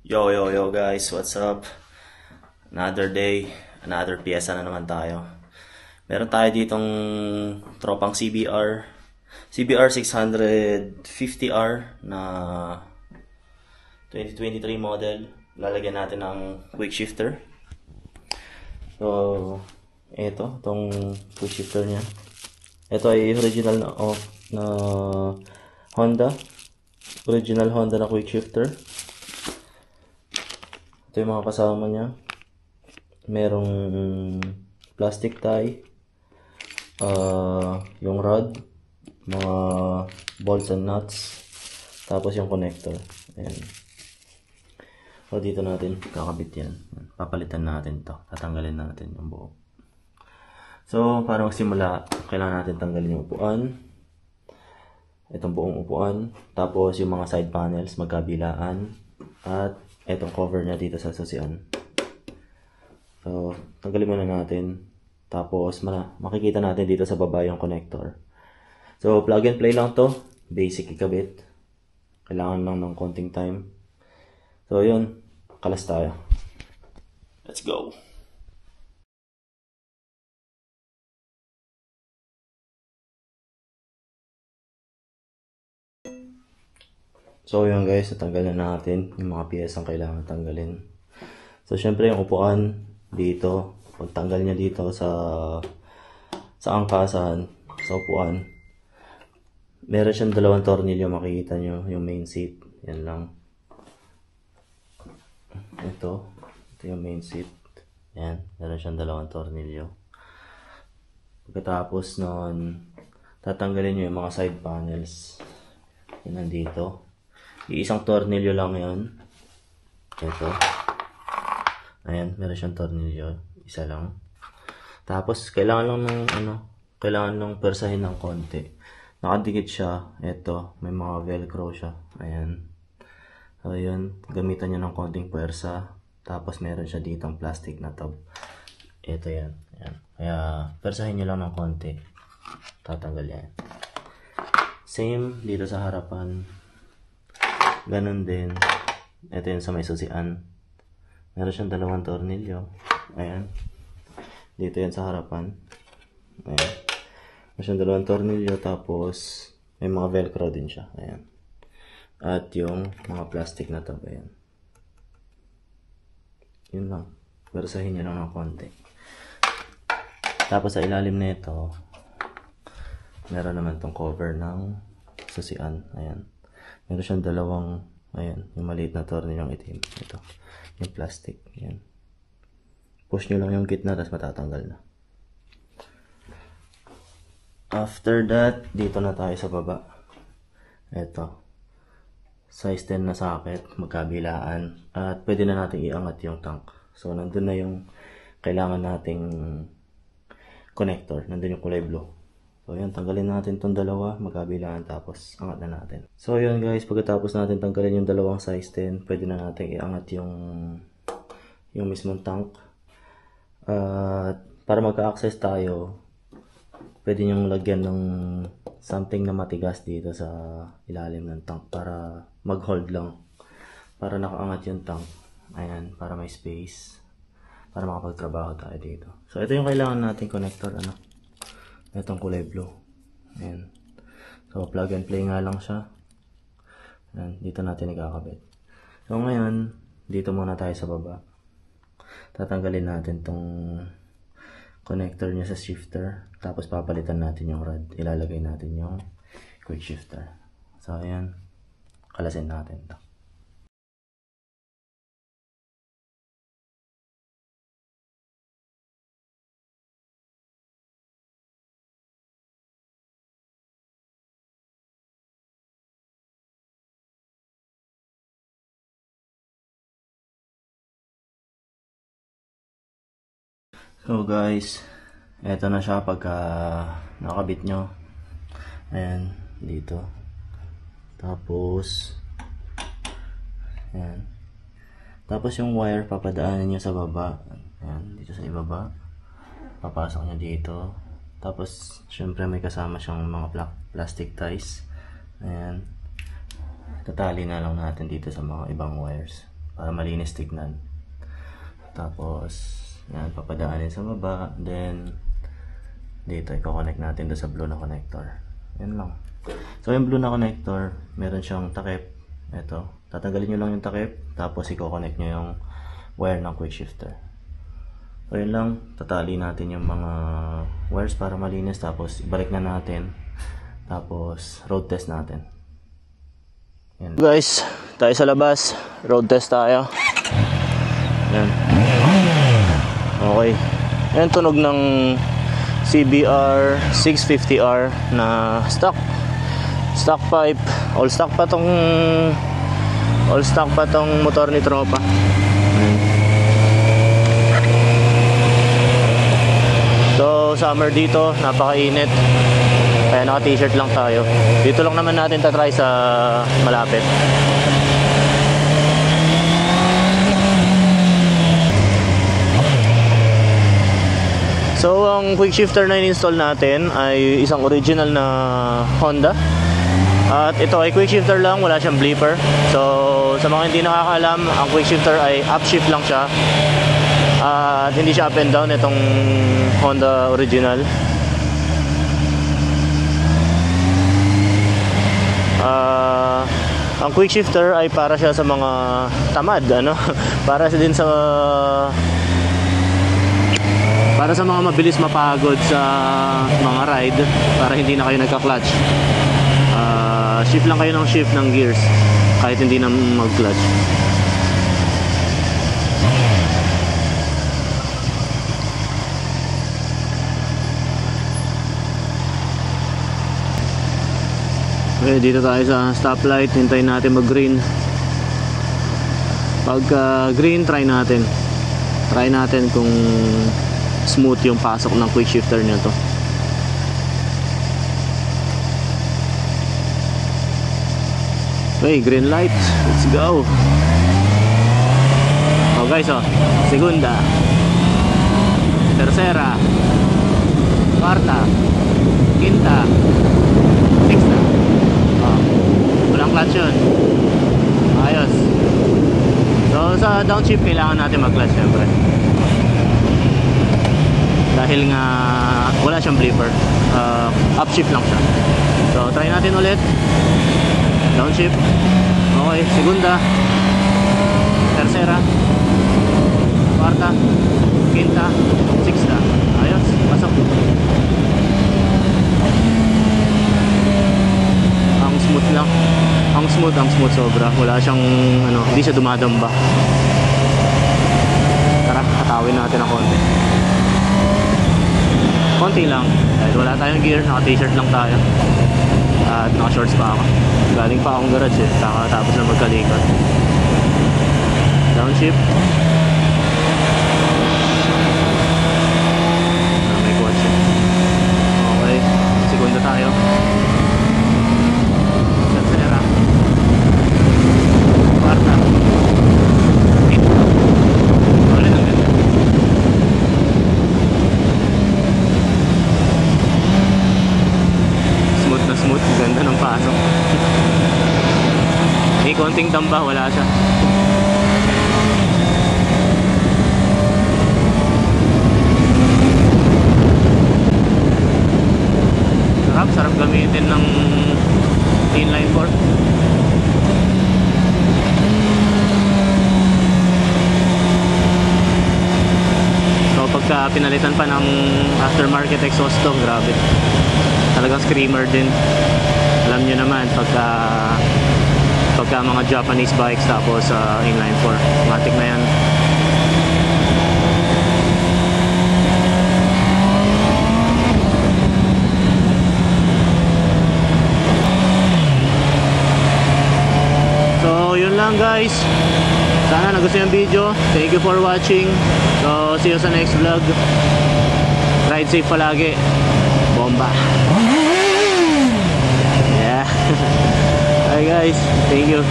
Yo, yo, yo guys, what's up? Another day, another piyesa na naman tayo. Meron tayo ditong tropang CBR 650R na 2023 model. Lalagyan natin ng quick shifter. So, itong quick shifter niya. Ito ay original na Honda. Original Honda na quick shifter. Ito yung mga kasama niya. Merong plastic tie, yung rod, mga bolts and nuts, tapos yung connector. Ayan. So dito natin kakabit yan. Papalitan natin to. Tatanggalin natin yung buo. So para magsimula, kailangan natin tanggalin yung upuan. Itong buong upuan. Tapos yung mga side panels magkabilaan. At itong cover niya dito sa susian. So, tanggalin muna natin. Tapos, makikita natin dito sa baba yung connector. So, plug and play lang to. Basic ikabit. Kailangan lang ng konting time. So, yun. Kalas tayo. Let's go! So, yun guys. Natanggal na natin yung mga piyesang kailangan tanggalin. So, syempre yung upuan dito. Pagtanggal niya dito sa angkasan, sa upuan, meron siyang dalawang tornilyo, makikita nyo yung main seat. Yan lang. Ito yung main seat. Yan, meron siyang dalawang tornilyo. Pagkatapos nun, tatanggalin nyo yung mga side panels. Yan nandito. Iisang tornilyo lang yan. Ito. Ayan, meron siyang tornilyo. Isa lang. Tapos, kailangan lang persahin ng konti. Nakadikit siya. Ito, may mga velcro siya. Ayan. So, yun. Gamitan niya ng konting persa. Tapos, meron siya ditong plastic na tab. Ito yan. Ayan. Kaya, persahin niyo lang ng konti. Tatanggal yan. Same dito sa harapan. Ganon din. Ito yun sa may susian. Meron siyang dalawang tornilyo. Ayan. Dito yan sa harapan. Ayan. Meron siyang dalawang tornilyo. Tapos, may mga velcro din siya. Ayan. At yung mga plastic na tab. Ayan. Yun lang. Persahin nyo lang ng konti. Tapos, sa ilalim na ito, meron naman tong cover ng susian. Ayan. Meron siyang dalawang, ayan, yung maliit na tornilyong itim. Ito. Yung plastic. Yan. Push nyo lang yung gitna, tapos matatanggal na. After that, dito na tayo sa baba. Ito. Size 10 na socket, magkabilaan. At pwede na natin iangat yung tank. So, nandun na yung kailangan nating connector. Nandun yung kulay blue. So, yun. Tanggalin natin tong dalawa, magkabilaan, tapos angat na natin. So, yun guys. Pagkatapos natin tanggalin yung dalawang size 10, pwede na natin iangat yung mismong tank. At para magka-access tayo, pwede nyong lagyan ng something na matigas dito sa ilalim ng tank para mag-hold lang. Para nakaangat yung tank. Ayan, para may space. Para makapagtrabaho tayo dito. So, ito yung kailangan nating connector. Itong kulay blue. Ayan. So, plug and play nga lang siya. Ayan, dito natin ikakabit. So, ngayon, dito muna tayo sa baba. Tatanggalin natin tong connector niya sa shifter. Tapos, papalitan natin yung rod. Ilalagay natin yung quick shifter. So, ayan. Kalasin natin ito. So guys, eto na siya pagka nakabit nyo. Ayan, dito. Tapos, ayan. Tapos yung wire, papadaanan nyo sa baba. Ayan, dito sa ibaba. Papasok nyo dito. Tapos, syempre may kasama siyang mga plastic ties. Ayan. Tatali na lang natin dito sa mga ibang wires. para malinis tignan. Tapos yan, papadaanin sa baba, then dito i-connect natin doon sa blue na connector. Yan lang. So yung blue na connector, meron siyang takip. Ito, tatanggalin nyo lang yung takip, tapos i-connect nyo yung wire ng quick shifter. So yun lang, tatali natin yung mga wires para malinis, tapos ibalik na natin, tapos road test natin. Yan. Guys, tayo sa labas, road test tayo. Yan. Okay. Yan, tunog ng CBR 650R na stock pipe. All stock pa tong motor ni tropa. So summer dito, napakainit, kaya naka t-shirt lang tayo. Dito lang naman natin tatry sa malapit. So ang quick shifter na in-install natin ay isang original na Honda. At ito ay quick shifter lang, wala siyang bleeper. So sa mga hindi nakakaalam, ang quick shifter ay upshift lang siya. At hindi siya up and down, itong Honda original. Ang quick shifter ay para siya sa mga tamad, ano? Para sa mga mabilis mapagod sa mga ride, para hindi na kayo nagka-clutch. Shift lang kayo ng shift ng gears kahit hindi na mag-clutch. Okay, dito tayo sa stoplight, hintayin natin mag-green. Pagka green, try natin kung smooth yung pasok ng quick shifter nyo to. Okay, green light, let's go. Oh guys, segunda, tercera, cuarta, quinta, sexta. Walang clutch yun. Ayos. So sa downshift kailangan natin mag-clutch syempre, dahil nga wala siyang bleeper. Upshift lang siya. So try natin ulit. Downshift. Okay, segunda, tercera, cuarta, quinta, sexta. Ayos, pasok. Ang smooth lang. Ang smooth sobra. Wala siyang hindi siya dumadamba. Tara, katawin natin ng konti lang, dahil wala tayong gear, naka t-shirt lang tayo at naka shorts pa ako. Galing pa akong garage tapos na magkalikot. Downshift. May kotse. Okay, segunda tayo. Tercera, cuarta, quinta. Ulit ang ganda. Smooth, ganda ng pasok. May konting tamba, wala siya. Sarap gamitin ng inline 4. So pagka pinalitan pa ng aftermarket exhaust to, grabe, talagang screamer din. Alam nyo naman pagka mga Japanese bikes tapos inline 4, matic na yan. So yun lang guys, sana nagustuhan yung video. Thank you for watching. So see you sa next vlog. Ride safe palagi. Bomba. Yeah. Hi guys, thank you.